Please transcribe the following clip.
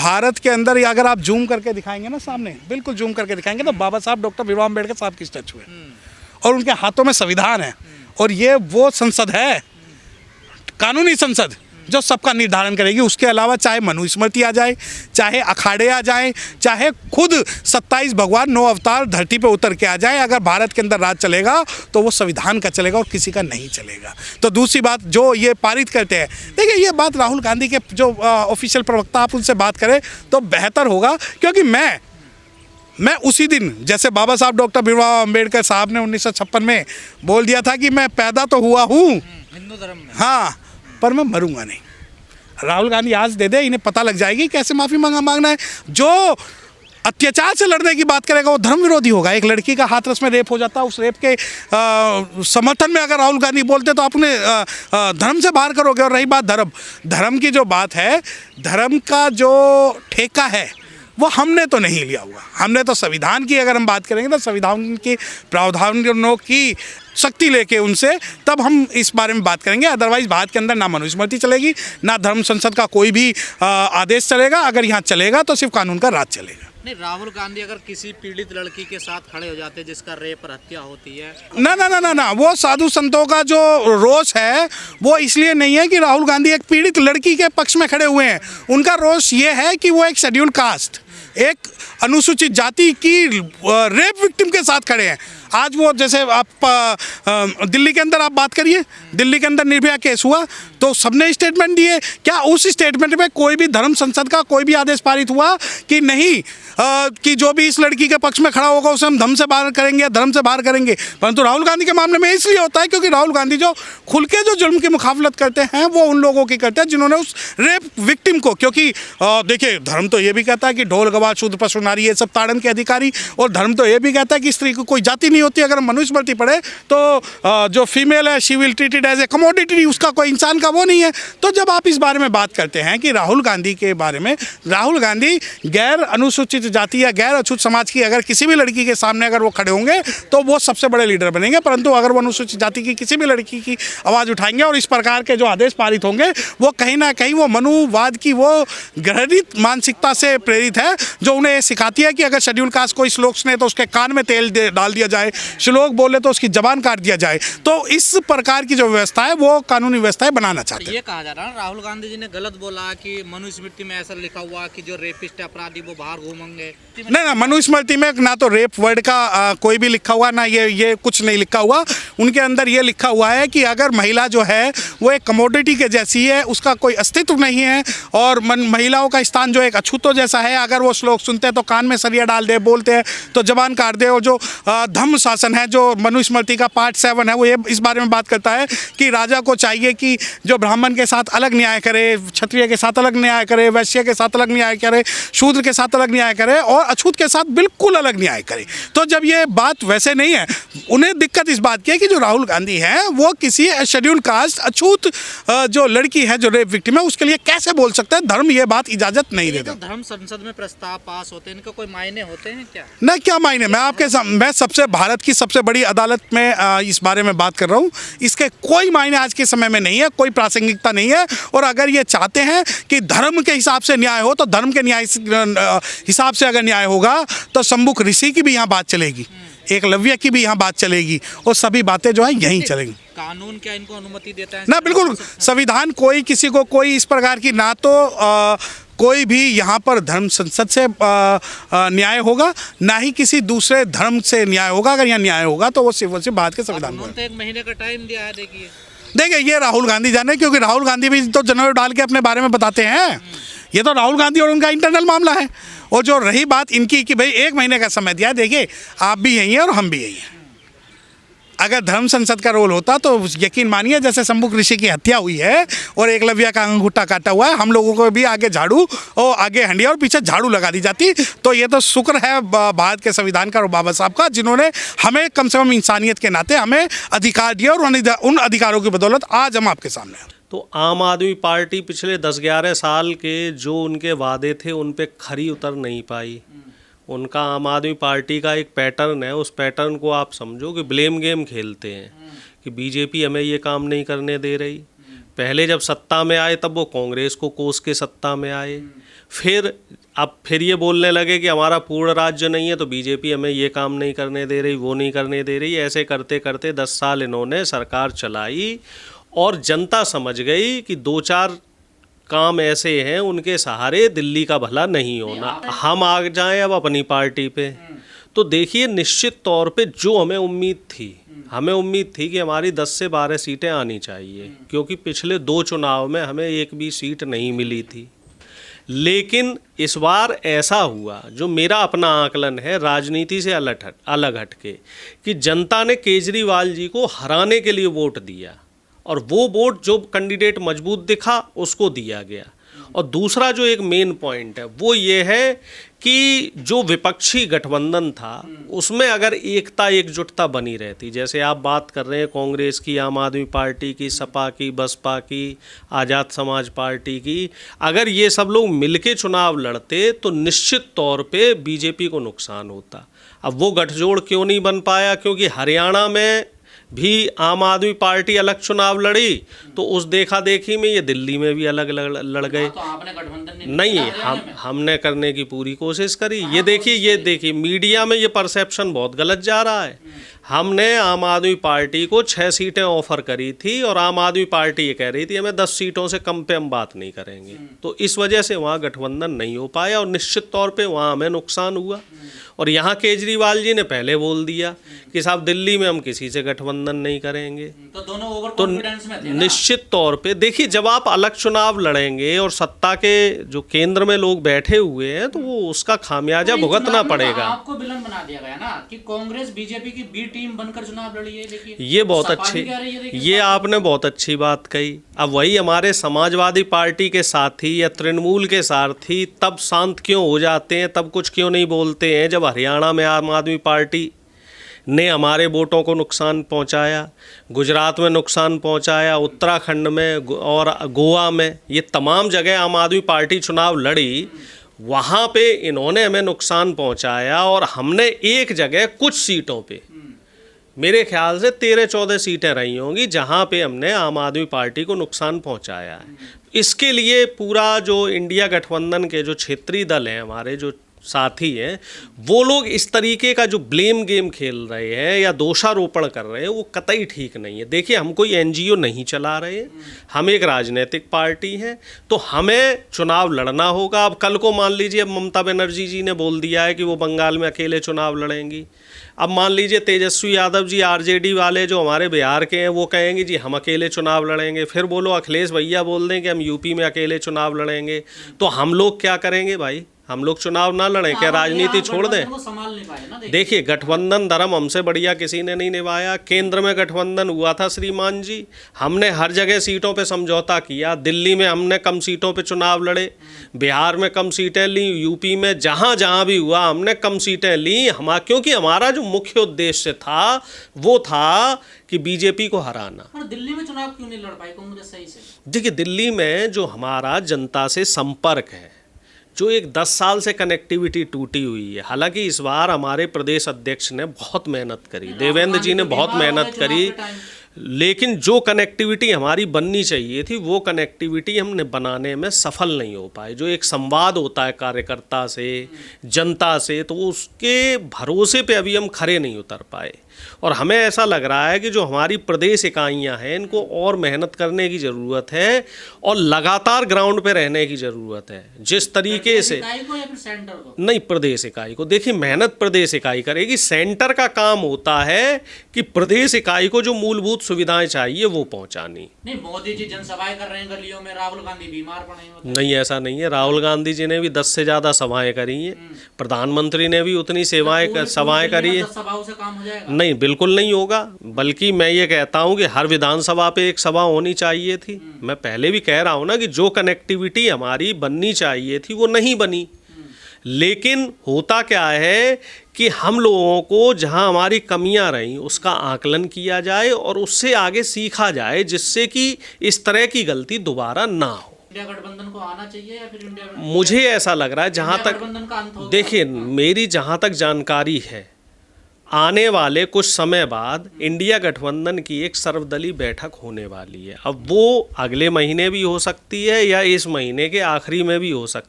भारत के अंदर अगर आप जूम करके दिखाएंगे ना सामने, बिल्कुल जूम करके दिखाएंगे तो बाबा साहब डॉक्टर भीमराव अम्बेडकर साहब की स्टैचू है और उनके हाथों में संविधान है। और ये वो संसद है, कानूनी संसद, जो सबका निर्धारण करेगी। उसके अलावा चाहे मनुस्मृति आ जाए, चाहे अखाड़े आ जाए, चाहे खुद 27 भगवान 9 अवतार धरती पे उतर के आ जाए, अगर भारत के अंदर राज चलेगा तो वो संविधान का चलेगा और किसी का नहीं चलेगा। तो दूसरी बात जो ये पारित करते हैं, देखिए ये बात राहुल गांधी के जो ऑफिशियल प्रवक्ता, आप उनसे बात करें तो बेहतर होगा। क्योंकि मैं उसी दिन, जैसे बाबा साहब डॉक्टर भीमराव अम्बेडकर साहब ने 1956 में बोल दिया था कि मैं पैदा तो हुआ हूँ हिंदू धर्म में, हाँ, पर मैं मरूंगा नहीं। राहुल गांधी आज दे दे, इन्हें पता लग जाएगी कैसे माफ़ी मांगना है। जो अत्याचार से लड़ने की बात करेगा वो धर्म विरोधी होगा। एक लड़की का हाथरस में रेप हो जाता है, उस रेप के समर्थन में अगर राहुल गांधी बोलते तो अपने धर्म से बाहर करोगे। और रही बात धर्म की जो बात है, धर्म का जो ठेका है वो हमने तो नहीं लिया हुआ। हमने तो संविधान की अगर हम बात करेंगे तो संविधान के प्रावधानों की शक्ति लेके उनसे तब हम इस बारे में बात करेंगे। अदरवाइज भारत के अंदर ना मनुस्मृति चलेगी, ना धर्म संसद का कोई भी आदेश चलेगा। अगर यहाँ चलेगा तो सिर्फ कानून का राज चलेगा। नहीं, राहुल गांधी अगर किसी पीड़ित लड़की के साथ खड़े हो जाते जिसका रेप और हत्या होती है, ना, वो साधु संतों का जो रोष है वो इसलिए नहीं है कि राहुल गांधी एक पीड़ित लड़की के पक्ष में खड़े हुए हैं। उनका रोष ये है कि वो एक शेड्यूल्ड कास्ट, एक अनुसूचित जाति की रेप विक्टिम के साथ खड़े हैं। आज वो जैसे आप दिल्ली के अंदर आप बात करिए, दिल्ली के अंदर निर्भया केस हुआ तो सबने स्टेटमेंट दिए। क्या उस स्टेटमेंट में कोई भी धर्म संसद का कोई भी आदेश पारित हुआ कि नहीं कि जो भी इस लड़की के पक्ष में खड़ा होगा उसे हम धर्म से बाहर करेंगे या धर्म से बाहर करेंगे? परंतु राहुल गांधी के मामले में इसलिए होता है क्योंकि राहुल गांधी जो खुल के जो जुर्म की मुखाफलत करते हैं वो उन लोगों की करते हैं जिन्होंने उस रेप विक्टिम को, क्योंकि देखिए धर्म तो ये भी कहता है कि ढोल गवार शूद्र पशु नारी ये सब ताड़न के अधिकारी, और धर्म तो ये भी कहता है कि स्त्री को कोई जाति नहीं होती। अगर मनुस्मृति पढ़े तो जो फीमेल है she will treated as a commodity, उसका कोई इंसान का वो नहीं है। तो जब आप इस बारे में बात करते हैं कि राहुल गांधी के बारे में, राहुल गांधी गैर अनुसूचित जाति या गैर अछूत समाज की अगर किसी भी लड़की के सामने अगर वो खड़े होंगे तो वो सबसे बड़े लीडर बनेंगे। परंतु अगर वो अनुसूचित जाति की किसी भी लड़की की आवाज़ उठाएंगे और इस प्रकार के जो आदेश पारित होंगे वो कहीं ना कहीं वो मनुवाद की वो ग्रहित मानसिकता से प्रेरित है जो उन्हें ये सिखाती है कि अगर शेड्यूल कास्ट कोई श्लोक सुने तो उसके कान में तेल डाल दिया जाए, श्लोक बोले तो उसकी जबान काट दिया जाए। तो इस प्रकार की जो व्यवस्था है वो कानूनी व्यवस्थाएं बनाना चाहते हैं। ये कहा जा रहा है राहुल गांधी जी ने गलत बोला कि मनुस्मृति में ऐसा लिखा हुआ कि जो रेपिस्ट अपराधी वो बाहर घूमेंगे। नहीं, मनुस्मृति में ना तो रेप वर्ड का कोई भी लिखा हुआ, ना ये कुछ नहीं लिखा हुआ। उनके अंदर ये लिखा हुआ है कि अगर महिला जो है वो एक कमोडिटी के जैसी है, उसका कोई अस्तित्व नहीं है और महिलाओं का स्थान जो एक अछूतों जैसा है। अगर वो श्लोक सुनते हैं तो कान में सरिया डाल दे, बोलते हैं तो जबान काट दे। और जो धम्म शासन है जो मनुस्मृति का पार्ट 7 है वो ये इस बारे में बात करता है कि राजा को चाहिए कि जो ब्राह्मण के साथ अलग न्याय करे, क्षत्रिय के साथ अलग न्याय करे, वैश्य के साथ अलग न्याय करे, शूद्र के साथ अलग न्याय करे और अछूत के साथ बिल्कुल अलग न्याय करे। तो जब ये बात वैसे नहीं है, उन्हें दिक्कत इस बात की है कि जो राहुल गांधी हैं वो किसी शेड्यूल्ड कास्ट अछूत जो लड़की है जो रेप विक्टिम है उसके लिए कैसे बोल सकता है? धर्म ये बात इजाजत नहीं देता। तो धर्म संसद में प्रस्ताव पास होते हैं, इनका कोई मायने होते हैं क्या? ना, क्या मायने? मैं सबसे भारत की सबसे बड़ी अदालत में इस बारे में बात कर रहा हूँ। इसके कोई मायने आज के समय में नहीं है, कोई प्रासंगिकता नहीं है। और अगर ये चाहते हैं कि धर्म के हिसाब से न्याय हो तो धर्म के न्याय हिसाब से अगर न्याय होगा तो शंभुक ऋषि की भी यहाँ बात चलेगी, एकलव्य की भी यहाँ बात चलेगी और सभी बातें जो है यहीं चलेंगी। कानून क्या इनको अनुमति देता है? ना, बिल्कुल संविधान कोई किसी को कोई इस प्रकार की ना तो कोई भी यहाँ पर धर्म संसद से न्याय होगा ना ही किसी दूसरे धर्म से न्याय होगा। अगर यहाँ न्याय होगा तो वो सिर्फ भारत के संविधान में। तो 1 महीने का टाइम दिया है। देखिए ये राहुल गांधी जाने, क्योंकि राहुल गांधी भी तो जनरल डाल के अपने बारे में बताते हैं। ये तो राहुल गांधी और उनका इंटरनल मामला है। और जो रही बात इनकी कि भाई 1 महीने का समय दिया, देखिए आप भी यही हैं और हम भी यही हैं। अगर धर्म संसद का रोल होता तो यकीन मानिए जैसे शंभुक ऋषि की हत्या हुई है और एकलव्य का अंगूठा काटा हुआ है, हम लोगों को भी आगे झाड़ू और आगे हंडिया और पीछे झाड़ू लगा दी जाती। तो ये तो शुक्र है भारत के संविधान का और बाबा साहब का, जिन्होंने हमें कम से कम इंसानियत के नाते हमें अधिकार दिया और उन अधिकारों की बदौलत आज हम आपके सामने हैं। तो आम आदमी पार्टी पिछले 10-11 साल के जो उनके वादे थे उन पे खरी उतर नहीं पाई। उनका आम आदमी पार्टी का एक पैटर्न है, उस पैटर्न को आप समझो कि ब्लेम गेम खेलते हैं कि बीजेपी हमें ये काम नहीं करने दे रही। पहले जब सत्ता में आए तब वो कांग्रेस को कोस के सत्ता में आए, फिर ये बोलने लगे कि हमारा पूर्ण राज्य नहीं है तो बीजेपी हमें ये काम नहीं करने दे रही, वो नहीं करने दे रही। ऐसे करते करते 10 साल इन्होंने सरकार चलाई और जनता समझ गई कि 2-4 काम ऐसे हैं उनके सहारे दिल्ली का भला नहीं होना। हम आ जाएं अब अपनी पार्टी पे। तो देखिए, निश्चित तौर पे जो हमें उम्मीद थी कि हमारी 10 से 12 सीटें आनी चाहिए, क्योंकि पिछले 2 चुनाव में हमें एक भी सीट नहीं मिली थी। लेकिन इस बार ऐसा हुआ, जो मेरा अपना आकलन है राजनीति से अलग हटके, कि जनता ने केजरीवाल जी को हराने के लिए वोट दिया और वो वोट जो कैंडिडेट मजबूत दिखा उसको दिया गया। और दूसरा जो एक मेन पॉइंट है वो ये है कि जो विपक्षी गठबंधन था उसमें अगर एकता एकजुटता बनी रहती, जैसे आप बात कर रहे हैं कांग्रेस की, आम आदमी पार्टी की, सपा की, बसपा की, आज़ाद समाज पार्टी की, अगर ये सब लोग मिलके चुनाव लड़ते तो निश्चित तौर पे बीजेपी को नुकसान होता। अब वो गठजोड़ क्यों नहीं बन पाया? क्योंकि हरियाणा में भी आम आदमी पार्टी अलग चुनाव लड़ी, तो उस देखा देखी में ये दिल्ली में भी अलग लड़ गए। तो आपने गठबंधन नहीं, हमने करने की पूरी कोशिश करी। ये देखिए मीडिया में ये परसेप्शन बहुत गलत जा रहा है। हमने आम आदमी पार्टी को 6 सीटें ऑफर करी थी और आम आदमी पार्टी ये कह रही थी हमें 10 सीटों से कम पे हम बात नहीं करेंगे। तो इस वजह से वहाँ गठबंधन नहीं हो पाया और निश्चित तौर पे वहाँ हमें नुकसान हुआ। और यहाँ केजरीवाल जी ने पहले बोल दिया कि साहब दिल्ली में हम किसी से गठबंधन नहीं करेंगे। तो दोनों ओवर कॉन्फिडेंस में थे ना? निश्चित तौर पे देखिए, जब आप अलग चुनाव लड़ेंगे और सत्ता के जो केंद्र में लोग बैठे हुए हैं तो वो उसका खामियाजा भुगतना पड़ेगा। आपको विलन बना दिया गया ना कि कांग्रेस बीजेपी की बी टीम बनकर चुनाव लड़ी है। देखिए, ये बहुत अच्छी, ये आपने बहुत अच्छी बात कही। अब वही हमारे समाजवादी पार्टी के साथी या तृणमूल के साथी तब शांत क्यों हो जाते हैं, तब कुछ क्यों नहीं बोलते हैं जब हरियाणा में आम आदमी पार्टी ने हमारे वोटों को नुकसान पहुंचाया, गुजरात में नुकसान पहुंचाया, उत्तराखंड में और गोवा में, ये तमाम जगह आम आदमी पार्टी चुनाव लड़ी, वहाँ पे इन्होंने हमें नुकसान पहुंचाया। और हमने एक जगह कुछ सीटों पे, मेरे ख्याल से 13-14 सीटें रही होंगी जहाँ पे हमने आम आदमी पार्टी को नुकसान पहुंचाया है। इसके लिए पूरा जो इंडिया गठबंधन के जो क्षेत्रीय दल हैं, हमारे जो साथी हैं, वो लोग इस तरीके का जो ब्लेम गेम खेल रहे हैं या दोषारोपण कर रहे हैं, वो कतई ठीक नहीं है। देखिए, हम कोई एनजीओ नहीं चला रहे हैं, हम एक राजनीतिक पार्टी हैं, तो हमें चुनाव लड़ना होगा। अब कल को मान लीजिए, अब ममता बनर्जी जी ने बोल दिया है कि वो बंगाल में अकेले चुनाव लड़ेंगी। अब मान लीजिए तेजस्वी यादव जी आरजेडी वाले जो हमारे बिहार के हैं वो कहेंगे जी हम अकेले चुनाव लड़ेंगे। फिर बोलो अखिलेश भैया बोल दें कि हम यूपी में अकेले चुनाव लड़ेंगे। तो हम लोग क्या करेंगे भाई? हम लोग चुनाव ना लड़ें क्या? राजनीति छोड़ दें? देखिए, गठबंधन धर्म हमसे बढ़िया किसी ने नहीं निभाया। केंद्र में गठबंधन हुआ था श्रीमान जी, हमने हर जगह सीटों पे समझौता किया। दिल्ली में हमने कम सीटों पे चुनाव लड़े, बिहार में कम सीटें ली, यूपी में जहाँ जहाँ भी हुआ हमने कम सीटें ली। क्योंकि हमारा जो मुख्य उद्देश्य था वो था कि बीजेपी को हराना। और दिल्ली में चुनाव क्यों नहीं लड़ पाई कांग्रेस सही से? देखिए, दिल्ली में जो हमारा जनता से संपर्क है, जो एक 10 साल से कनेक्टिविटी टूटी हुई है। हालांकि इस बार हमारे प्रदेश अध्यक्ष ने बहुत मेहनत करी, देवेंद्र जी ने बहुत मेहनत करी, लेकिन जो कनेक्टिविटी हमारी बननी चाहिए थी वो कनेक्टिविटी हमने बनाने में सफल नहीं हो पाए। जो एक संवाद होता है कार्यकर्ता से, जनता से, तो उसके भरोसे पे अभी हम खरे नहीं उतर पाए। और हमें ऐसा लग रहा है कि जो हमारी प्रदेश इकाइयां हैं इनको और मेहनत करने की ज़रूरत है और लगातार ग्राउंड पे रहने की ज़रूरत है। जिस तरीके से इकाई को या फिर सेंटर को? नहीं, प्रदेश इकाई को। देखिए, मेहनत प्रदेश इकाई करेगी। सेंटर का काम होता है कि प्रदेश इकाई को जो मूलभूत सुविधाएं चाहिए वो पहुंचानी। नहीं, मोदी जी जनसभाएं कर रहे हैं गलियों में, राहुल गांधी बीमार पड़े हैं। नहीं, ऐसा नहीं है। राहुल गांधी जी ने भी 10 से ज़्यादा सभाएं करी हैं, प्रधानमंत्री ने भी उतनी सभाएं करी है। सभाओं से काम हो जाएगा? नहीं, बिल्कुल नहीं होगा। बल्कि मैं ये कहता हूँ कि हर विधानसभा पे एक सभा होनी चाहिए थी। मैं पहले भी कह रहा हूँ ना कि जो कनेक्टिविटी हमारी बननी चाहिए थी वो नहीं बनी। लेकिन होता क्या है कि हम लोगों को जहां हमारी कमियां रहीं उसका आकलन किया जाए और उससे आगे सीखा जाए, जिससे कि इस तरह की गलती दोबारा ना हो। इंडिया गठबंधन को आना चाहिए या फिर इंडिया? मुझे ऐसा लग रहा है, जहां तक देखिए मेरी जहां तक जानकारी है, आने वाले कुछ समय बाद इंडिया गठबंधन की एक सर्वदलीय बैठक होने वाली है। अब वो अगले महीने भी हो सकती है या इस महीने के आखिरी में भी हो सकती है।